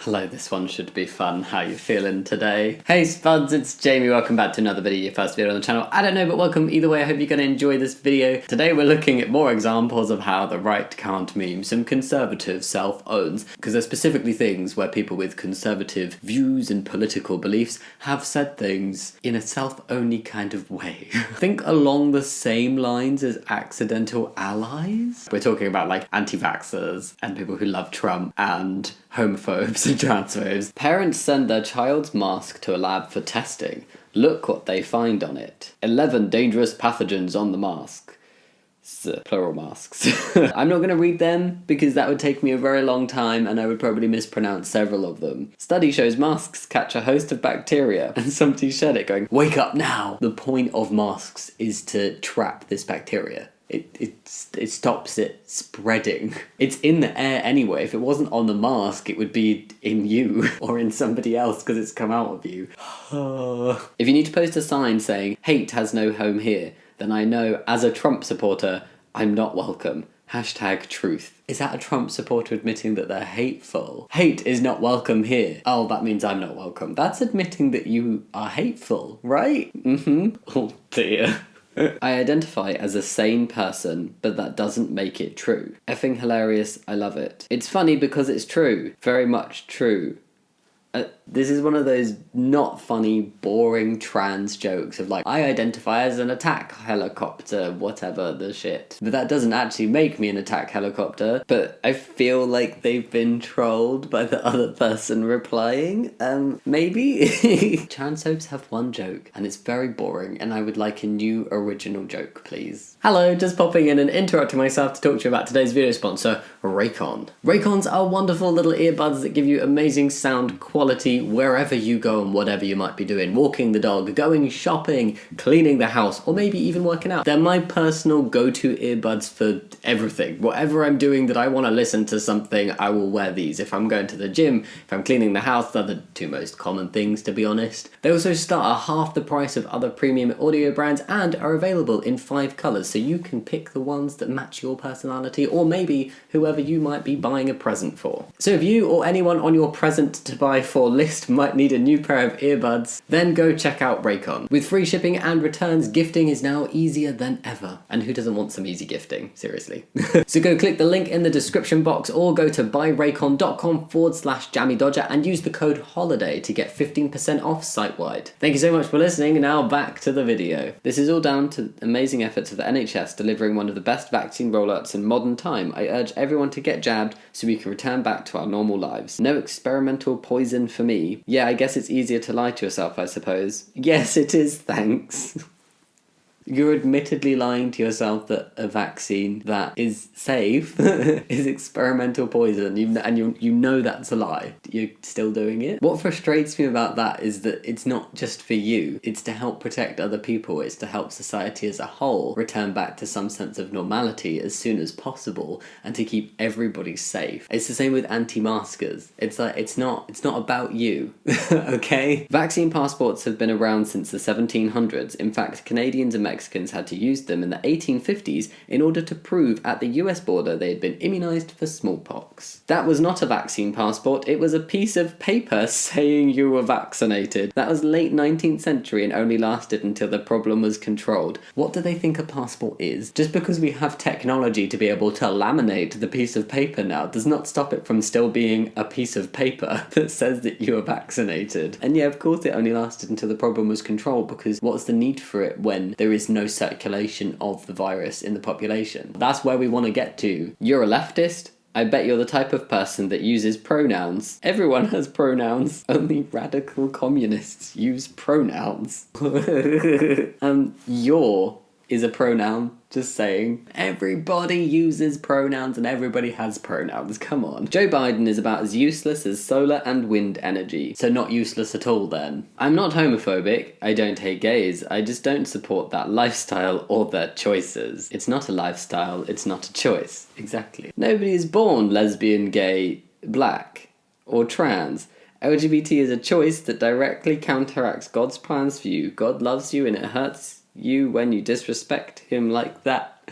Hello, this one should be fun. How you feeling today? Hey Spuds, it's Jamie. Welcome back to another video, your first video on the channel. I don't know, but welcome either way. I hope you're going to enjoy this video. Today we're looking at more examples of how the right can't meme some conservative self-owns, because they're specifically things where people with conservative views and political beliefs have said things in a self-only kind of way. Think along the same lines as accidental allies. We're talking about like anti-vaxxers and people who love Trump and homophobes and transphobes. Parents send their child's mask to a lab for testing. Look what they find on it. 11 dangerous pathogens on the mask. Plural masks. I'm not going to read them because that would take me a very long time and I would probably mispronounce several of them. Study shows masks catch a host of bacteria, and somebody said it going, "Wake up now!" The point of masks is to trap this bacteria. It stops it spreading. It's in the air anyway. If it wasn't on the mask, it would be in you or in somebody else because it's come out of you. If you need to post a sign saying, "Hate has no home here," then I know, as a Trump supporter, I'm not welcome. #truth. Is that a Trump supporter admitting that they're hateful? Hate is not welcome here. Oh, that means I'm not welcome. That's admitting that you are hateful, right? Oh dear. I identify as a sane person, but that doesn't make it true. Effing hilarious, I love it. It's funny because it's true. Very much true. This is one of those not funny, boring trans jokes of like, I identify as an attack helicopter, whatever the shit. But that doesn't actually make me an attack helicopter, but I feel like they've been trolled by the other person replying. Maybe? Transphobes have one joke, and it's very boring, and I would like a new original joke, please. Hello, just popping in and interrupting myself to talk to you about today's video sponsor, Raycon. Raycons are wonderful little earbuds that give you amazing sound quality wherever you go and whatever you might be doing. Walking the dog, going shopping, cleaning the house, or maybe even working out. They're my personal go-to earbuds for everything. Whatever I'm doing that I want to listen to something, I will wear these. If I'm going to the gym, if I'm cleaning the house, they're the two most common things, to be honest. They also start at half the price of other premium audio brands and are available in 5 colours, so you can pick the ones that match your personality, or maybe whoever you might be buying a present for. So if you or anyone on your present to buy for list might need a new pair of earbuds, then go check out Raycon. With free shipping and returns, gifting is now easier than ever. And who doesn't want some easy gifting? Seriously. So go click the link in the description box or go to buyraycon.com/JammyDodger and use the code HOLIDAY to get 15% off site-wide. Thank you so much for listening. Now back to the video. This is all down to amazing efforts of the NHS delivering one of the best vaccine rollouts in modern time. I urge everyone to get jabbed so we can return back to our normal lives. No experimental poison for me. Yeah, I guess it's easier to lie to yourself, I suppose. Yes, it is, thanks. You're admittedly lying to yourself that a vaccine that is safe is experimental poison, and you know that's a lie. You're still doing it? What frustrates me about that is that it's not just for you. It's to help protect other people. It's to help society as a whole return back to some sense of normality as soon as possible and to keep everybody safe. It's the same with anti-maskers. It's like, it's not about you, okay? Vaccine passports have been around since the 1700s. In fact, Canadians and Mexicans had to use them in the 1850s in order to prove at the US border they had been immunized for smallpox. That was not a vaccine passport, it was a piece of paper saying you were vaccinated. That was late 19th century and only lasted until the problem was controlled. What do they think a passport is? Just because we have technology to be able to laminate the piece of paper now does not stop it from still being a piece of paper that says that you are vaccinated. And yeah, of course it only lasted until the problem was controlled, because what's the need for it when there is no circulation of the virus in the population? That's where we want to get to. You're a leftist? I bet you're the type of person that uses pronouns. Everyone has pronouns. Only radical communists use pronouns. Your is a pronoun, just saying. Everybody uses pronouns and everybody has pronouns, come on. Joe Biden is about as useless as solar and wind energy. So not useless at all then. I'm not homophobic, I don't hate gays, I just don't support that lifestyle or their choices. It's not a lifestyle, it's not a choice. Exactly. Nobody is born lesbian, gay, black, or trans. LGBT is a choice that directly counteracts God's plans for you. God loves you and it hurts you when you disrespect him like that.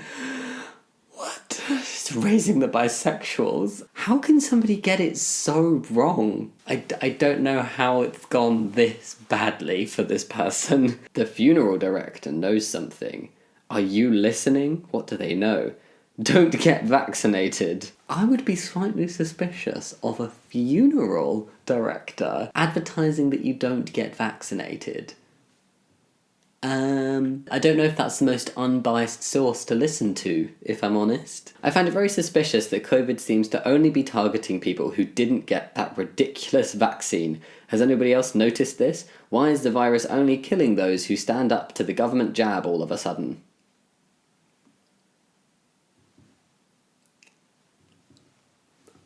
What? Just raising the bisexuals. How can somebody get it so wrong? I don't know how it's gone this badly for this person. The funeral director knows something. Are you listening? What do they know? Don't get vaccinated. I would be slightly suspicious of a funeral director advertising that you don't get vaccinated. I don't know if that's the most unbiased source to listen to, if I'm honest. I find it very suspicious that COVID seems to only be targeting people who didn't get that ridiculous vaccine. Has anybody else noticed this? Why is the virus only killing those who stand up to the government jab all of a sudden?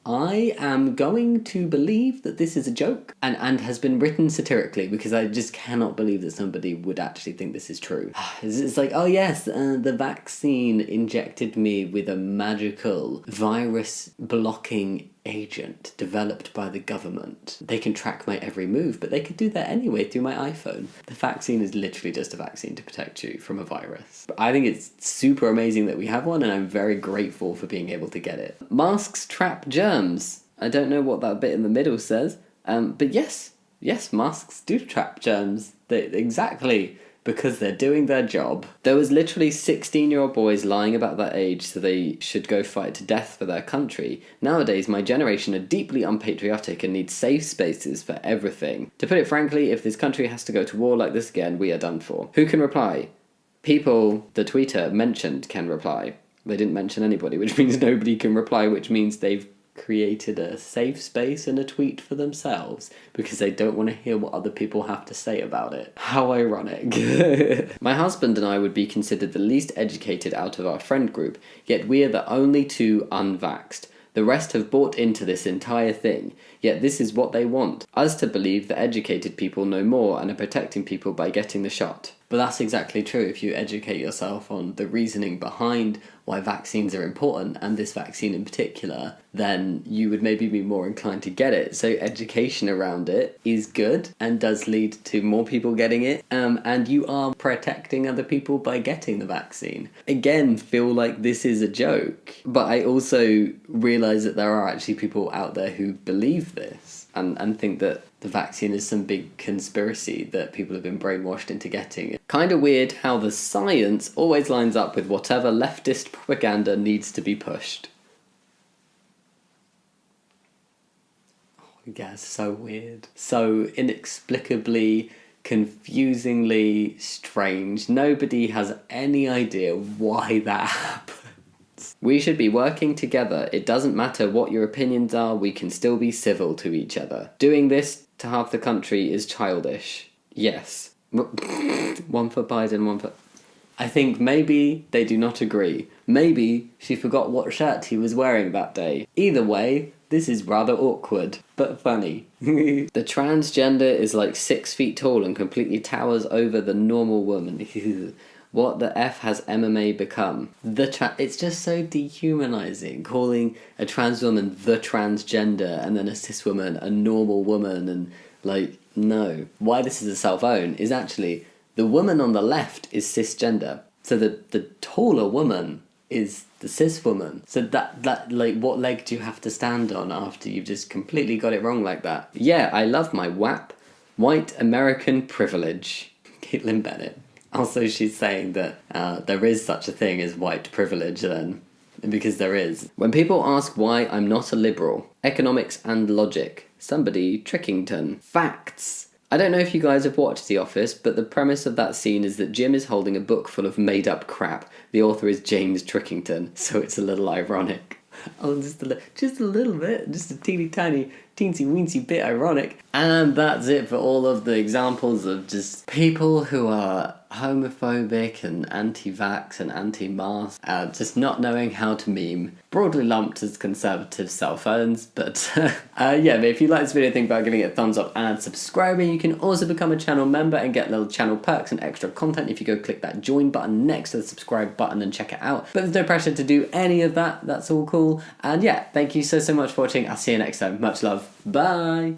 I am going to believe that this is a joke and has been written satirically, because I just cannot believe that somebody would actually think this is true. It's like, oh yes, the vaccine injected me with a magical virus-blocking agent developed by the government. They can track my every move, but they could do that anyway through my iPhone. The vaccine is literally just a vaccine to protect you from a virus. But I think it's super amazing that we have one, and I'm very grateful for being able to get it. Masks trap germs. I don't know what that bit in the middle says, but yes, masks do trap germs. Exactly. Because they're doing their job. There was literally 16-year-old boys lying about their age so they should go fight to death for their country. Nowadays, my generation are deeply unpatriotic and need safe spaces for everything. To put it frankly, if this country has to go to war like this again, we are done for. Who can reply? People the tweeter mentioned can reply. They didn't mention anybody, which means nobody can reply, which means they've created a safe space in a tweet for themselves because they don't want to hear what other people have to say about it. How ironic. My husband and I would be considered the least educated out of our friend group, yet we are the only two unvaxxed. The rest have bought into this entire thing, yet this is what they want, us to believe that educated people know more and are protecting people by getting the shot. But that's exactly true. If you educate yourself on the reasoning behind why vaccines are important, and this vaccine in particular, then you would maybe be more inclined to get it. So education around it is good and does lead to more people getting it, and you are protecting other people by getting the vaccine. Again, feel like this is a joke, but I also realise that there are actually people out there who believe this and think that the vaccine is some big conspiracy that people have been brainwashed into getting. Kind of weird how the science always lines up with whatever leftist propaganda needs to be pushed. Oh, yeah, so weird. So inexplicably, confusingly strange. Nobody has any idea why that happened. We should be working together. It doesn't matter what your opinions are, we can still be civil to each other. Doing this to half the country is childish. Yes. One for Biden, one for... I think maybe they do not agree. Maybe she forgot what shirt he was wearing that day. Either way, this is rather awkward, but funny. The transgender is like 6 feet tall and completely towers over the normal woman. What the F has MMA become? It's just so dehumanizing, calling a trans woman the transgender and then a cis woman a normal woman, and like, no. Why this is a self-own is actually the woman on the left is cisgender, so the taller woman is the cis woman. So that like, what leg do you have to stand on after you've just completely got it wrong like that? Yeah, I love my WAP, white American privilege. Caitlin Bennett. Also, she's saying that there is such a thing as white privilege then, because there is. When people ask why I'm not a liberal, economics and logic, somebody Trickington. Facts. I don't know if you guys have watched The Office, but the premise of that scene is that Jim is holding a book full of made-up crap. The author is James Trickington, so it's a little ironic. Oh, just a little bit, just a teeny tiny, teensy weensy bit ironic. And that's it for all of the examples of just people who are homophobic and anti-vax and anti-mask, just not knowing how to meme. Broadly lumped as conservative cell phones, but yeah, but if you like this video, think about giving it a thumbs up and subscribing. You can also become a channel member and get little channel perks and extra content if you go click that join button next to the subscribe button and check it out. But there's no pressure to do any of that, that's all cool. And yeah, thank you so much for watching. I'll see you next time. Much love. Bye!